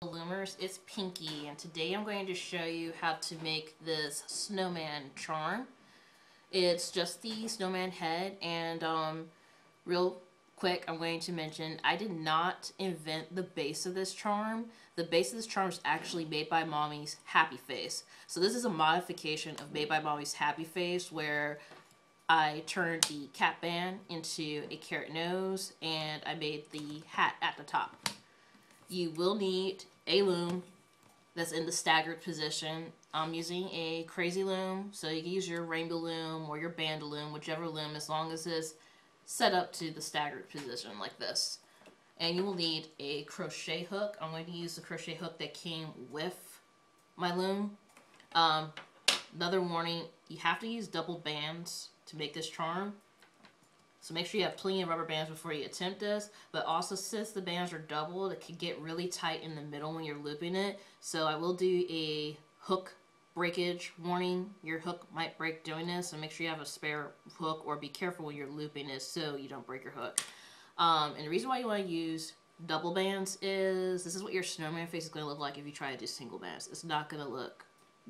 Loomers, it's Pinky, and today I'm going to show you how to make this snowman charm. It's just the snowman head, and real quick I'm going to mention I did not invent the base of this charm. The base of this charm is actually Made by Mommy's Happy Face. So this is a modification of Made by Mommy's Happy Face where I turned the cap band into a carrot nose and I made the hat at the top. You will need a loom that's in the staggered position. I'm using a crazy loom, so you can use your rainbow loom or your band loom, whichever loom, as long as it's set up to the staggered position like this. And you will need a crochet hook. I'm going to use the crochet hook that came with my loom. Another warning, you have to use double bands to make this charm. So make sure you have plenty of rubber bands before you attempt this. But also, since the bands are doubled, it can get really tight in the middle when you're looping it. So I will do a hook breakage warning. Your hook might break doing this, so make sure you have a spare hook, or be careful when you're looping this so you don't break your hook. And the reason why you want to use double bands is this is what your snowman face is going to look like if you try to do single bands. It's not going to look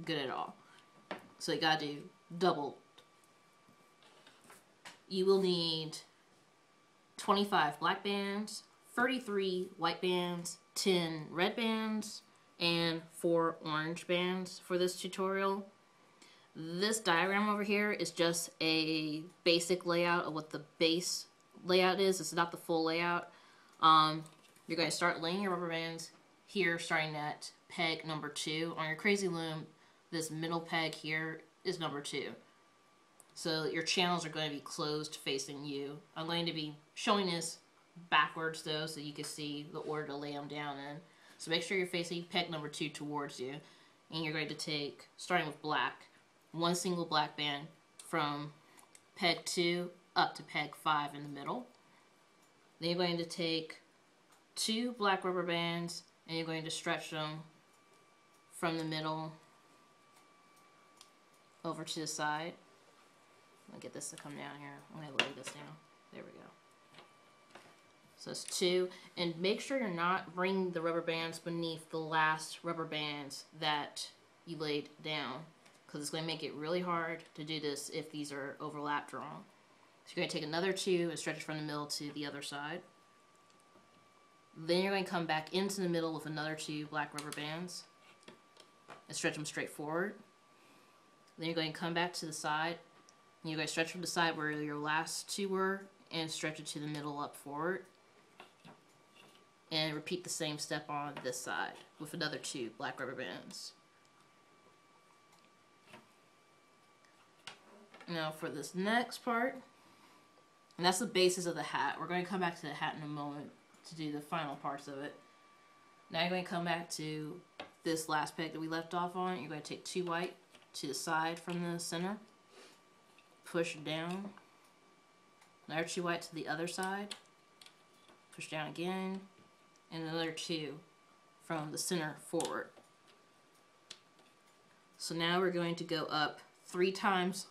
good at all. So you got to do double. You will need 25 black bands, 33 white bands, 10 red bands, and 4 orange bands for this tutorial. This diagram over here is just a basic layout of what the base layout is. It's not the full layout. You're going to start laying your rubber bands here, starting at peg number 2. On your crazy loom, this middle peg here is number 2. So your channels are going to be closed facing you. I'm going to be showing this backwards though, so you can see the order to lay them down in. So make sure you're facing peg number 2 towards you. And you're going to take, starting with black, 1 single black band from peg 2 up to peg 5 in the middle. Then you're going to take 2 black rubber bands and you're going to stretch them from the middle over to the side. I'll get this to come down here. I'm going to lay this down. There we go. So it's 2. And make sure you're not bringing the rubber bands beneath the last rubber bands that you laid down, because it's going to make it really hard to do this if these are overlapped wrong. So you're going to take another 2 and stretch it from the middle to the other side. Then you're going to come back into the middle with another 2 black rubber bands and stretch them straight forward. Then you're going to come back to the side. You're going to stretch from the side where your last 2 were and stretch it to the middle up forward. And repeat the same step on this side with another 2 black rubber bands. Now for this next part, and that's the basis of the hat. We're going to come back to the hat in a moment to do the final parts of it. Now you're going to come back to this last peg that we left off on. You're going to take 2 white to the side from the center. Push down, another 2 white to the other side, push down again, and another 2 from the center forward. So now we're going to go up 3 times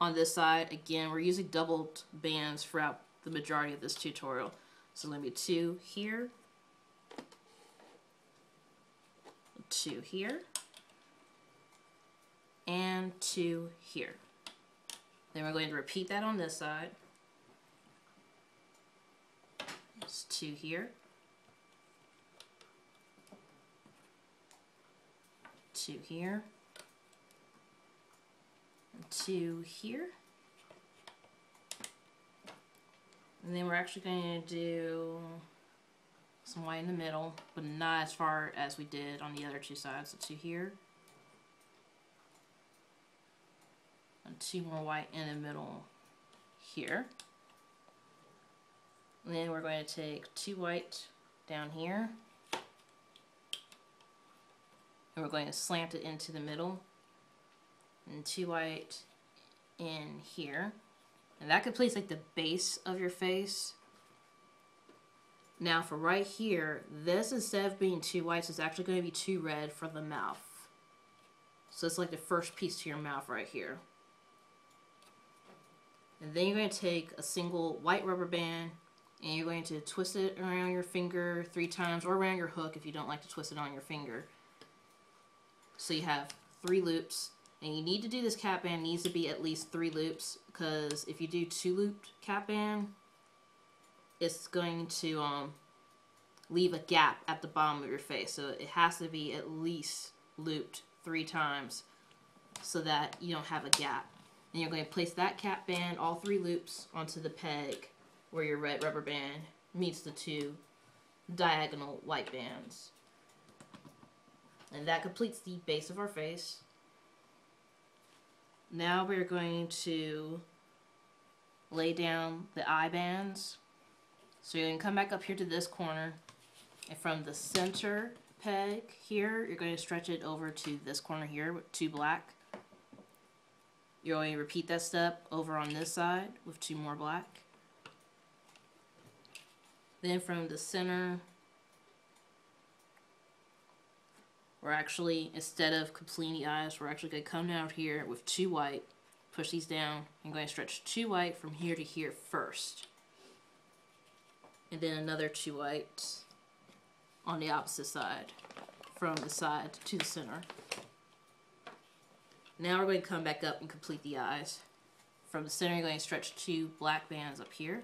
on this side. Again, we're using doubled bands throughout the majority of this tutorial. So it's going to be 2 here, 2 here, and 2 here. Then we're going to repeat that on this side. It's 2 here, 2 here, and 2 here. And then we're actually going to do some white in the middle, but not as far as we did on the other 2 sides. So 2 here. And 2 more white in the middle here. And then we're going to take 2 white down here. And we're going to slant it into the middle. And 2 white in here. And that completes like the base of your face. Now for right here, this instead of being 2 whites, is actually going to be 2 red for the mouth. So it's like the first piece to your mouth right here. And then you're going to take a single white rubber band And you're going to twist it around your finger 3 times, or around your hook if you don't like to twist it on your finger. So you have 3 loops. And you need to do this cap band, needs to be at least 3 loops, because if you do 2 looped cap band, it's going to leave a gap at the bottom of your face. So it has to be at least looped 3 times so that you don't have a gap. And you're going to place that cap band, all 3 loops, onto the peg where your red rubber band meets the 2 diagonal white bands. And that completes the base of our face. Now we're going to lay down the eye bands. So you're going to come back up here to this corner, and from the center peg here, you're going to stretch it over to this corner here with 2 black. You're going to repeat that step over on this side with 2 more black. Then from the center, we're actually, instead of completing the eyes, we're actually going to come down here with 2 white, push these down, and going to stretch 2 white from here to here first. And then another 2 white on the opposite side, from the side to the center. Now we're going to come back up and complete the eyes. From the center, you're going to stretch 2 black bands up here.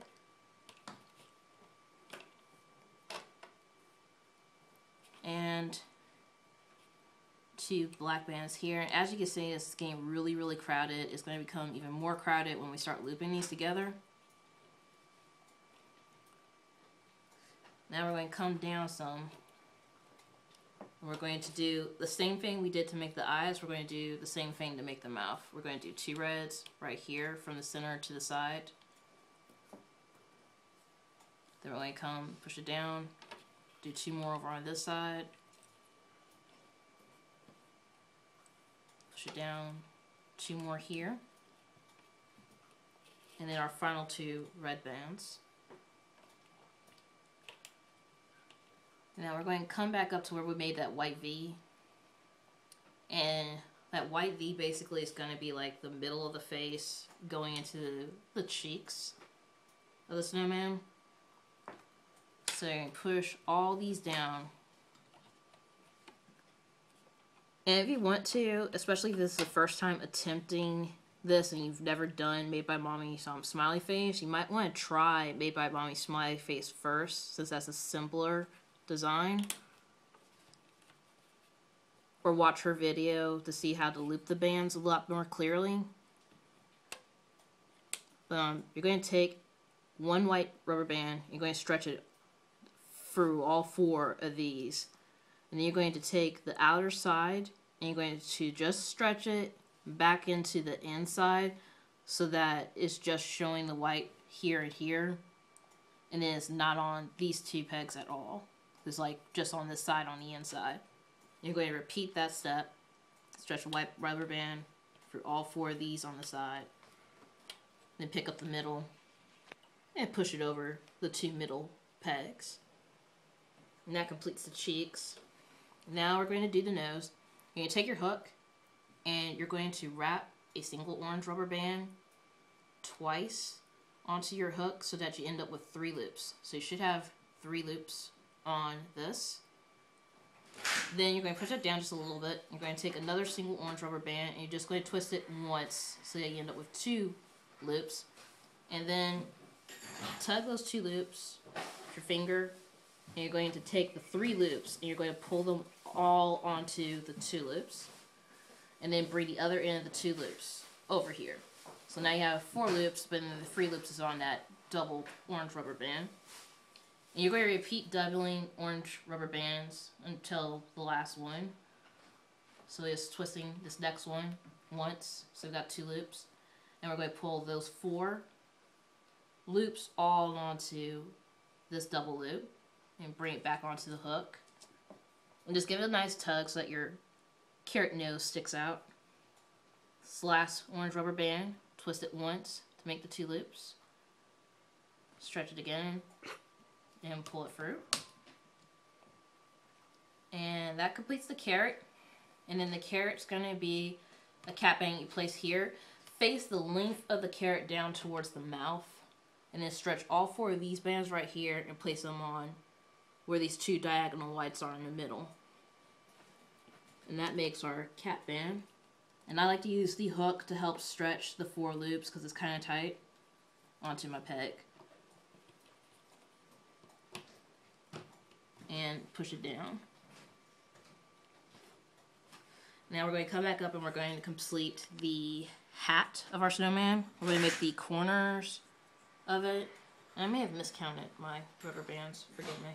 And 2 black bands here. And as you can see, it's getting really, really crowded. It's going to become even more crowded when we start looping these together. Now we're going to come down some. And we're going to do the same thing we did to make the eyes. We're going to do the same thing to make the mouth. We're going to do 2 reds right here from the center to the side. Then we're going to come, push it down, do 2 more over on this side. Push it down, 2 more here. And then our final 2 red bands. Now we're going to come back up to where we made that white V. And that white V basically is going to be like the middle of the face going into the cheeks of the snowman. So you're going to push all these down. And if you want to, especially if this is the first time attempting this and you've never done Made by Mommy Smiley Face, you might want to try Made by Mommy Smiley Face first, since that's a simpler design. Or watch her video to see how to loop the bands a lot more clearly. You're going to take 1 white rubber band, you're going to stretch it through all 4 of these. And then you're going to take the outer side and you're going to just stretch it back into the inside so that it's just showing the white here and here. And then it's not on these 2 pegs at all. It's like just on this side on the inside. You're going to repeat that step. Stretch a white rubber band for all 4 of these on the side. Then pick up the middle and push it over the 2 middle pegs. And that completes the cheeks. Now we're going to do the nose. You're going to take your hook and you're going to wrap a single orange rubber band twice onto your hook so that you end up with 3 loops. So you should have 3 loops on this. Then you're going to push it down just a little bit. You're going to take another single orange rubber band and you're just going to twist it once so that you end up with 2 loops. And then tug those 2 loops with your finger. And you're going to take the 3 loops and you're going to pull them all onto the 2 loops. And then bring the other end of the 2 loops over here. So now you have 4 loops, but then the 3 loops is on that double orange rubber band. And you're going to repeat doubling orange rubber bands until the last one. So just twisting this next one once. So we've got 2 loops. And we're going to pull those 4 loops all onto this double loop. And bring it back onto the hook. And just give it a nice tug so that your carrot nose sticks out. Last orange rubber band. Twist it once to make the 2 loops. Stretch it again. And pull it through. And that completes the carrot. And then the carrot's going to be a cap band you place here. Face the length of the carrot down towards the mouth. and then stretch all 4 of these bands right here and place them on where these 2 diagonal lights are in the middle. And that makes our cat band. And I like to use the hook to help stretch the 4 loops because it's kind of tight onto my peg. And push it down. Now we're going to come back up and we're going to complete the hat of our snowman. We're going to make the corners of it. And I may have miscounted my rubber bands. Forgive me.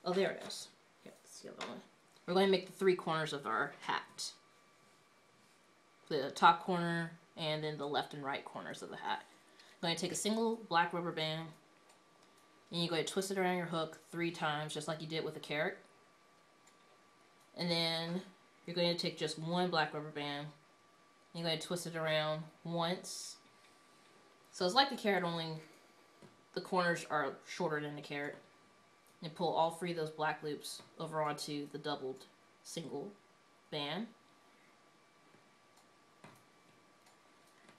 Oh, there it is. Yeah, that's the other one. We're going to make the 3 corners of our hat. The top corner and then the left and right corners of the hat. I'm going to take a single black rubber band and you're going to twist it around your hook 3 times, just like you did with the carrot. And then you're going to take just 1 black rubber band. And you're going to twist it around once. So it's like the carrot, only the corners are shorter than the carrot. And pull all 3 of those black loops over onto the doubled single band.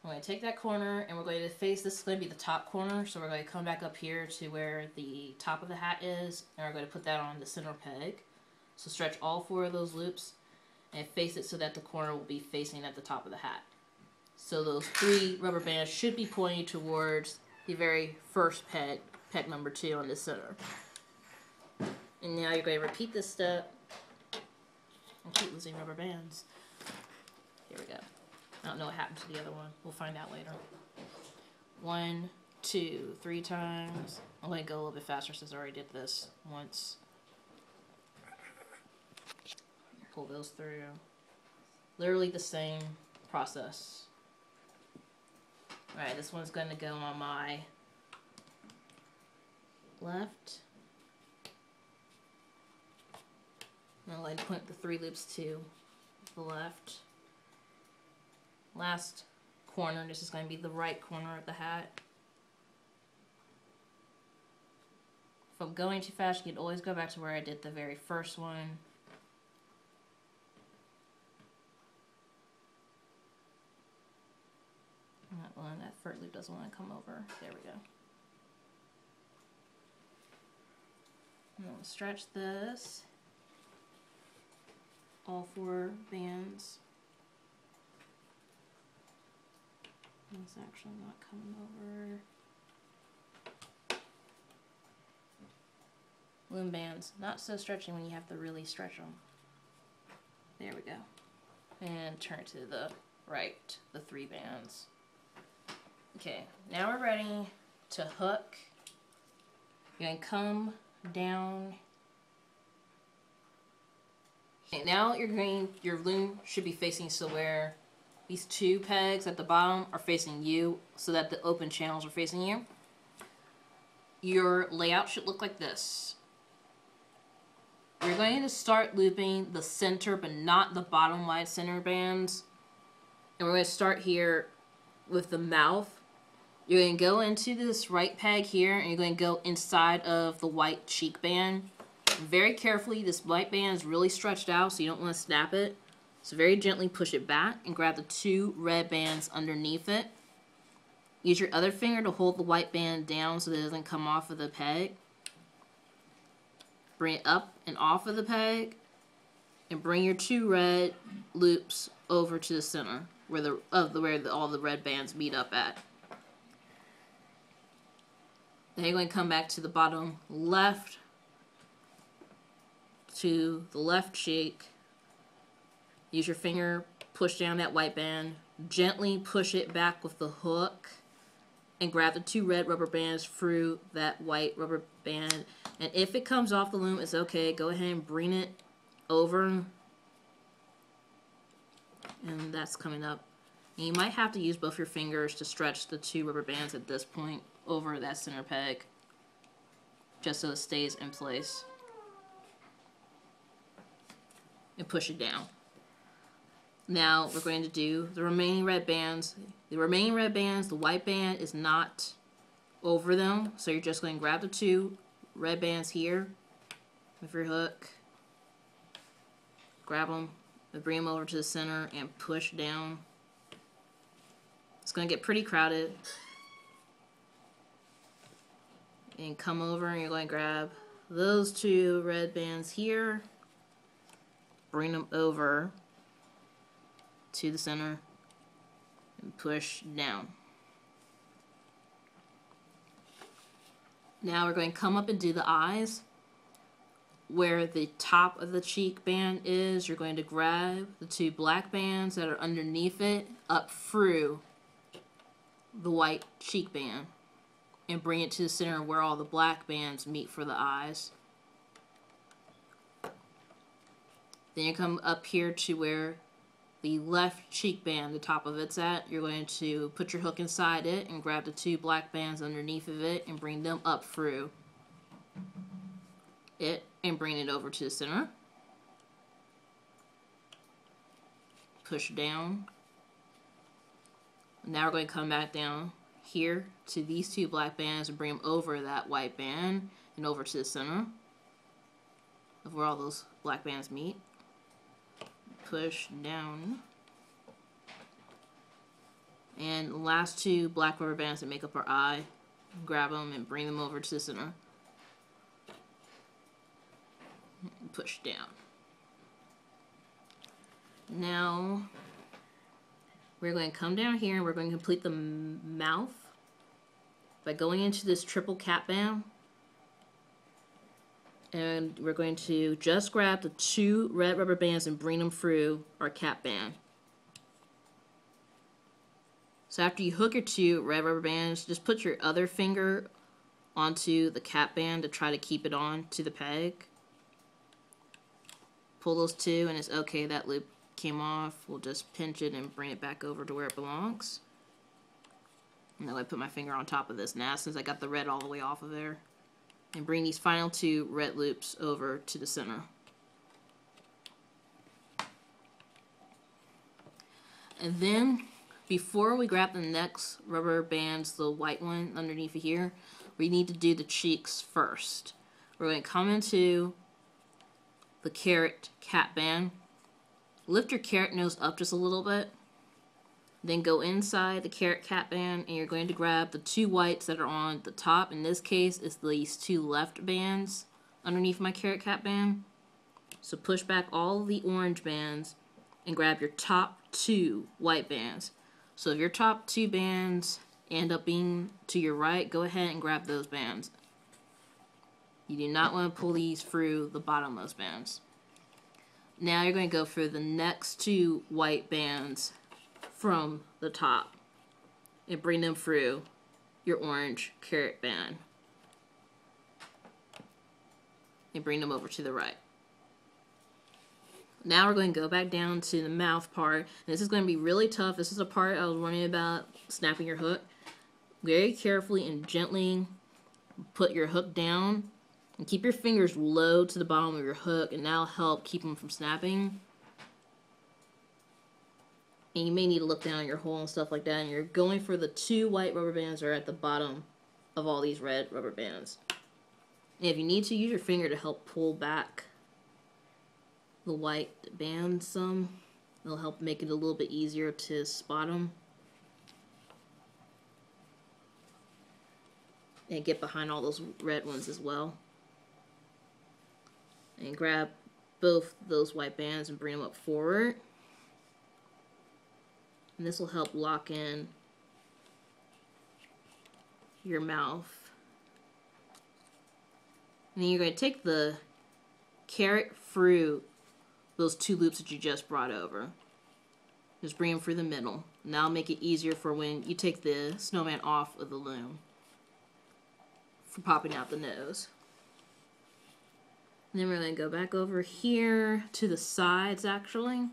I'm going to take that corner and we're going to face, this is going to be the top corner, so we're going to come back up here to where the top of the hat is, and we're going to put that on the center peg. So stretch all 4 of those loops and face it so that the corner will be facing at the top of the hat. So those 3 rubber bands should be pointing towards the very first peg, peg number 2 on the center. And now you're going to repeat this step. I keep losing rubber bands. Here we go. I don't know what happened to the other one. We'll find out later. 1, 2, 3 times. I'm going to go a little bit faster since I already did this once. Pull those through. Literally the same process. Alright, this one's going to go on my left. I'm going to point the 3 loops to the left. Last corner, this is going to be the right corner of the hat. If I'm going too fast, you can always go back to where I did the very first one. That one, that front loop doesn't want to come over. There we go. I'm going to stretch this. All 4 bands. It's actually not coming over. Loom bands, not so stretchy when you have to really stretch them. There we go. And turn it to the right, the 3 bands. Okay, now we're ready to hook. You're going to come down. Okay, now your loom should be facing so where these 2 pegs at the bottom are facing you, so that the open channels are facing you. Your layout should look like this. You're going to start looping the center, but not the bottom wide center bands. And we're going to start here with the mouth. You're going to go into this right peg here, and you're going to go inside of the white cheek band. Very carefully, this white band is really stretched out, so you don't want to snap it. So very gently push it back and grab the 2 red bands underneath it. Use your other finger to hold the white band down so that it doesn't come off of the peg. Bring it up and off of the peg. And bring your 2 red loops over to the center where all the red bands meet up at. Then you're going to come back to the bottom left, to the left cheek. Use your finger, push down that white band, gently push it back with the hook, and grab the 2 red rubber bands through that white rubber band. And if it comes off the loom, it's okay. Go ahead and bring it over. And that's coming up. And you might have to use both your fingers to stretch the 2 rubber bands at this point over that center peg, just so it stays in place. And push it down. Now we're going to do the remaining red bands. The remaining red bands, the white band is not over them, so you're just going to grab the 2 red bands here with your hook, grab them, and bring them over to the center and push down. It's going to get pretty crowded. and come over and you're going to grab those two red bands here, bring them over to the center, and push down. Now we're going to come up and do the eyes. Where the top of the cheek band is, you're going to grab the two black bands that are underneath it up through the white cheek band and bring it to the center where all the black bands meet for the eyes. Then you come up here to where the left cheek band, the top of it's at. You're going to put your hook inside it and grab the two black bands underneath of it and bring them up through it and bring it over to the center. Push down. Now we're going to come back down here to these two black bands and bring them over that white band and over to the center of where all those black bands meet. Push down. And the last two black rubber bands that make up our eye, grab them and bring them over to the center. Push down. Now we're going to come down here and we're going to complete the mouth by going into this triple cap band, and we're going to just grab the two red rubber bands and bring them through our cap band. So after you hook your two red rubber bands, just put your other finger onto the cap band to try to keep it on to the peg. Pull those two and it's okay, that loop came off. We'll just pinch it and bring it back over to where it belongs. And then I put my finger on top of this now since I got the red all the way off of there. And bring these final two red loops over to the center. And then before we grab the next rubber bands, the white one underneath of here, we need to do the cheeks first. We're going to come into the carrot cap band. Lift your carrot nose up just a little bit. Then go inside the carrot cap band and you're going to grab the two whites that are on the top. In this case, it's these two left bands underneath my carrot cap band. So push back all the orange bands and grab your top two white bands. So if your top two bands end up being to your right, go ahead and grab those bands. You do not want to pull these through the bottommost bands. Now you're going to go for the next two white bands from the top and bring them through your orange carrot band. And bring them over to the right. Now we're going to go back down to the mouth part. And this is going to be really tough. This is the part I was warning about snapping your hook. Very carefully and gently put your hook down. And keep your fingers low to the bottom of your hook, and that'll help keep them from snapping. And you may need to look down at your hole and stuff like that. And you're going for the two white rubber bands that are at the bottom of all these red rubber bands. And if you need to, use your finger to help pull back the white bands some. It'll help make it a little bit easier to spot them. And get behind all those red ones as well. And grab both those white bands and bring them up forward. And this will help lock in your mouth. And then you're going to take the carrot through those two loops that you just brought over. Just bring them through the middle. And that'll make it easier for when you take the snowman off of the loom for popping out the nose. And then we're going to go back over here to the sides, actually. And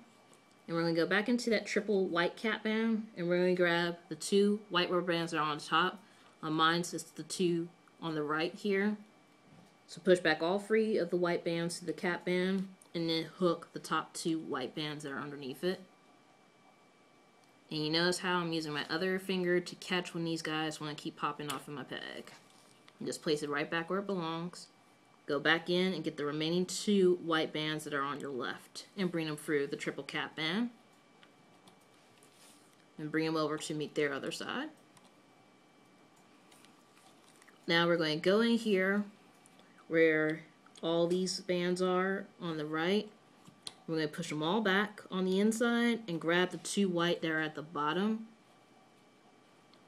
we're going to go back into that triple white cap band. And we're going to grab the two white rubber bands that are on the top. On mine, it's the two on the right here. So push back all three of the white bands to the cap band. And then hook the top two white bands that are underneath it. And you notice how I'm using my other finger to catch when these guys want to keep popping off of my peg. And just place it right back where it belongs. Go back in and get the remaining two white bands that are on your left and bring them through the triple cap band. And bring them over to meet their other side. Now we're going to go in here where all these bands are on the right. We're going to push them all back on the inside and grab the 2 white that are at the bottom.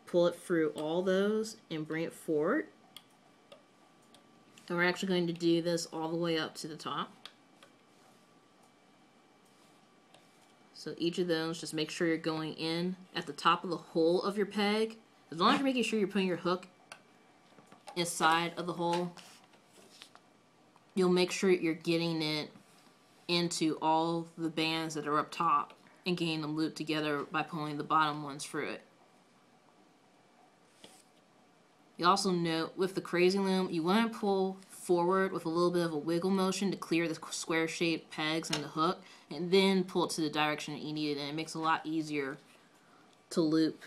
Pull it through all those and bring it forward. And we're actually going to do this all the way up to the top. So each of those, just make sure you're going in at the top of the hole of your peg. As long as you're making sure you're putting your hook inside of the hole, you'll make sure you're getting it into all the bands that are up top and getting them looped together by pulling the bottom ones through it. You also note with the Crazy Loom, you want to pull forward with a little bit of a wiggle motion to clear the square shaped pegs and the hook, and then pull it to the direction that you need it, and it makes it a lot easier to loop.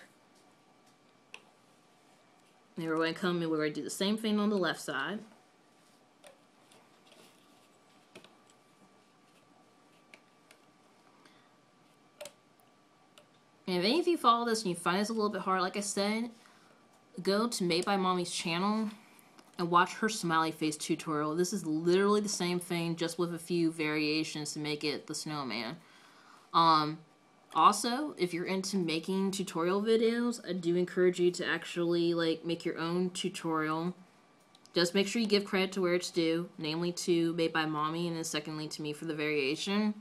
And we're going to come in, we're going to do the same thing on the left side. And if any of you follow this and you find this a little bit hard, like I said, go to Made by Mommy's channel and watch her smiley face tutorial. This is literally the same thing, just with a few variations to make it the snowman. Also, if you're into making tutorial videos, I do encourage you to actually make your own tutorial. Just make sure you give credit to where it's due, namely to Made by Mommy, and then secondly to me for the variation.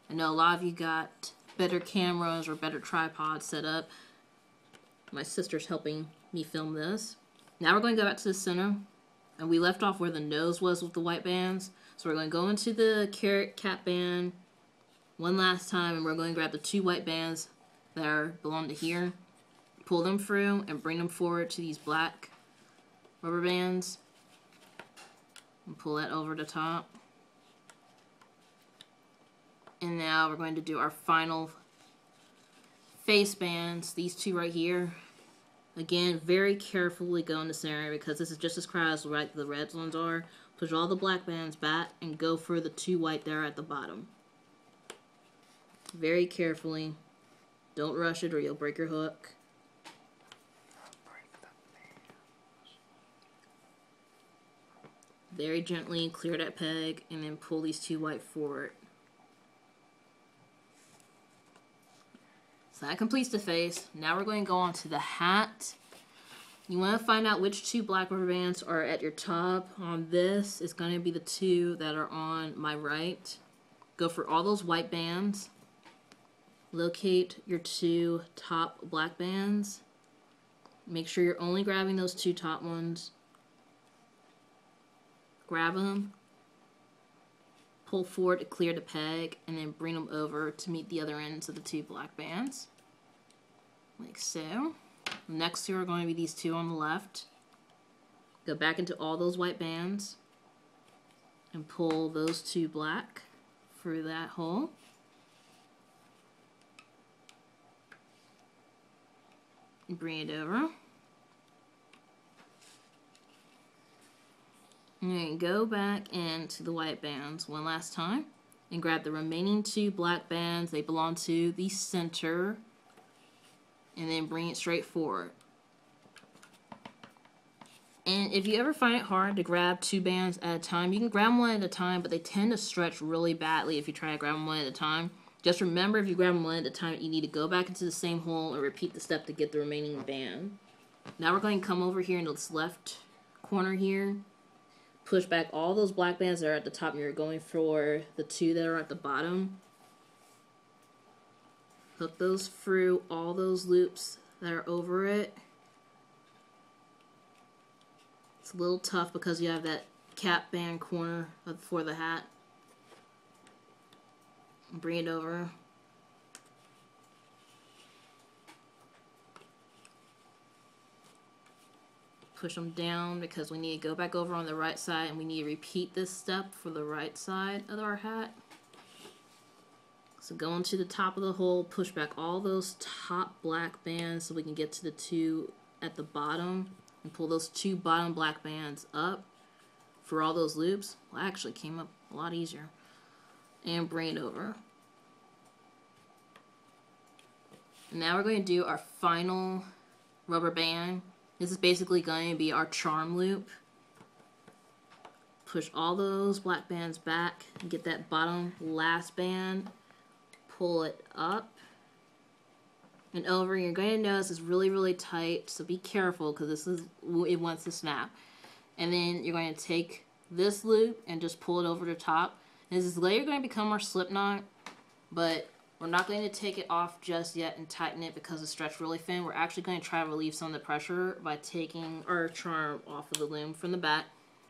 I know a lot of you got better cameras or better tripods set up. My sister's helping me film this. Now we're going to go back to the center, and we left off where the nose was with the white bands. So we're going to go into the carrot cap band one last time, and we're going to grab the 2 white bands that belong to here, pull them through, and bring them forward to these black rubber bands, and pull that over the top. And now we're going to do our final face bands, these 2 right here. Again, very carefully go in the center because this is just as crowded as the red ones are. Push all the black bands back and go for the 2 white there at the bottom. Very carefully. Don't rush it or you'll break your hook. Very gently clear that peg and then pull these 2 white forward. So that completes the face. Now we're going to go on to the hat. You want to find out which 2 black rubber bands are at your top. On this, it's going to be the 2 that are on my right. Go for all those white bands. Locate your 2 top black bands. Make sure you're only grabbing those 2 top ones. Grab them. Pull forward to clear the peg, and then bring them over to meet the other ends of the 2 black bands. Like so. The next 2 are going to be these 2 on the left. Go back into all those white bands and pull those 2 black through that hole. And bring it over. And then go back into the white bands one last time and grab the remaining 2 black bands. They belong to the center, and then bring it straight forward. And if you ever find it hard to grab 2 bands at a time, you can grab them one at a time, but they tend to stretch really badly if you try to grab them one at a time. Just remember, if you grab them one at a time, you need to go back into the same hole and repeat the step to get the remaining band. Now we're going to come over here into this left corner here. Push back all those black bands that are at the top, and you're going for the 2 that are at the bottom. Hook those through all those loops that are over it. It's a little tough because you have that cap band corner for the hat. Bring it over. Push them down because we need to go back over on the right side, and we need to repeat this step for the right side of our hat. So go into the top of the hole, push back all those top black bands so we can get to the 2 at the bottom, and pull those 2 bottom black bands up for all those loops. Well, it actually came up a lot easier. And bring it over. Now we're going to do our final rubber band. This is basically going to be our charm loop. Push all those black bands back and get that bottom last band. Pull it up and over. You're going to notice it's really, really tight, so be careful because it wants to snap. And then you're going to take this loop and just pull it over the top. And this is later going to become our slip knot, but we're not going to take it off just yet and tighten it because it's stretched really thin. We're actually going to try to relieve some of the pressure by taking our charm off of the loom from the back.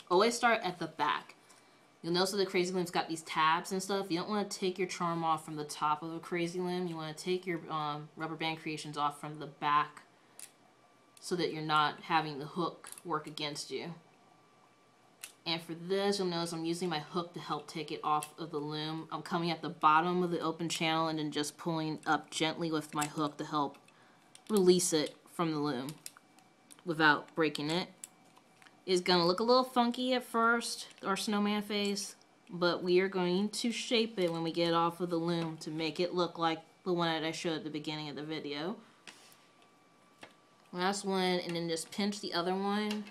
Always start at the back. You'll notice that the crazy loom's got these tabs and stuff. You don't want to take your charm off from the top of a crazy loom. You want to take your rubber band creations off from the back so that you're not having the hook work against you. And for this, you'll notice I'm using my hook to help take it off of the loom. I'm coming at the bottom of the open channel and then just pulling up gently with my hook to help release it from the loom without breaking it. It's going to look a little funky at first, our snowman face, but we are going to shape it when we get it off of the loom to make it look like the one that I showed at the beginning of the video. Last one, and then just pinch the other one,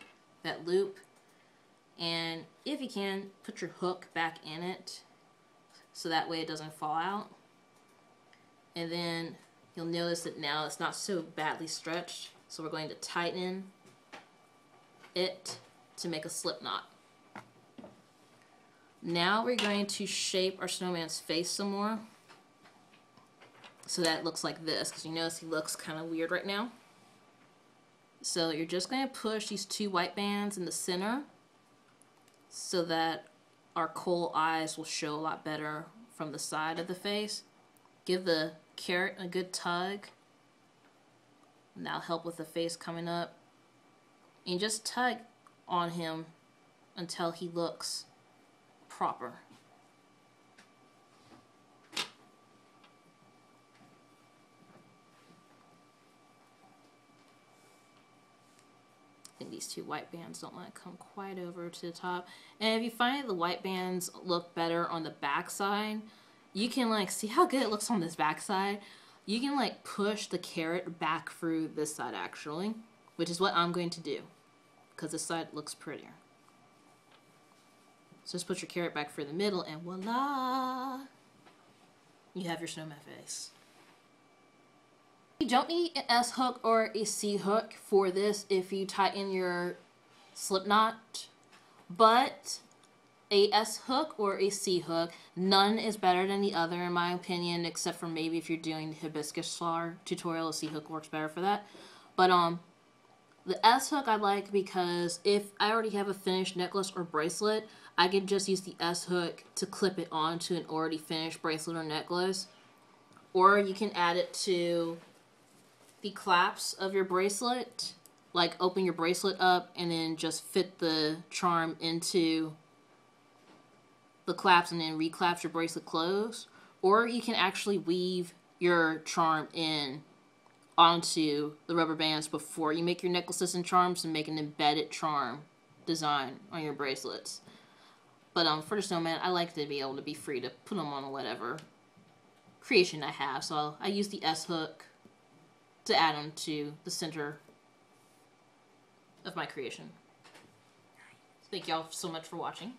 that loop. And if you can, put your hook back in it so that way it doesn't fall out. And then you'll notice that now it's not so badly stretched. So we're going to tighten it to make a slip knot. Now we're going to shape our snowman's face some more so that it looks like this, because you notice he looks kind of weird right now. So you're just going to push these two white bands in the center so that our coal eyes will show a lot better from the side of the face. Give the carrot a good tug, and that'll help with the face coming up. And just tug on him until he looks proper. I think these two white bands don't want to come quite over to the top. And if you find the white bands look better on the back side, you can like see how good it looks on this back side. You can like push the carrot back through this side actually, which is what I'm going to do because this side looks prettier. So just put your carrot back through the middle and voila! You have your snowman face. You don't need an S hook or a C hook for this if you tighten your slip knot, but a S hook or a C hook, none is better than the other in my opinion, except for maybe if you're doing the hibiscus flower tutorial, a C hook works better for that. But the S hook I like because if I already have a finished necklace or bracelet, I can just use the S hook to clip it onto an already finished bracelet or necklace. Or you can add it to the clasps of your bracelet, like open your bracelet up and then just fit the charm into the clasps and then reclasp your bracelet closed. Or you can actually weave your charm in onto the rubber bands before you make your necklaces and charms and make an embedded charm design on your bracelets. But for the snowman, I like to be able to be free to put them on whatever creation I have. So I use the S hook to add them to the center of my creation. Thank y'all so much for watching.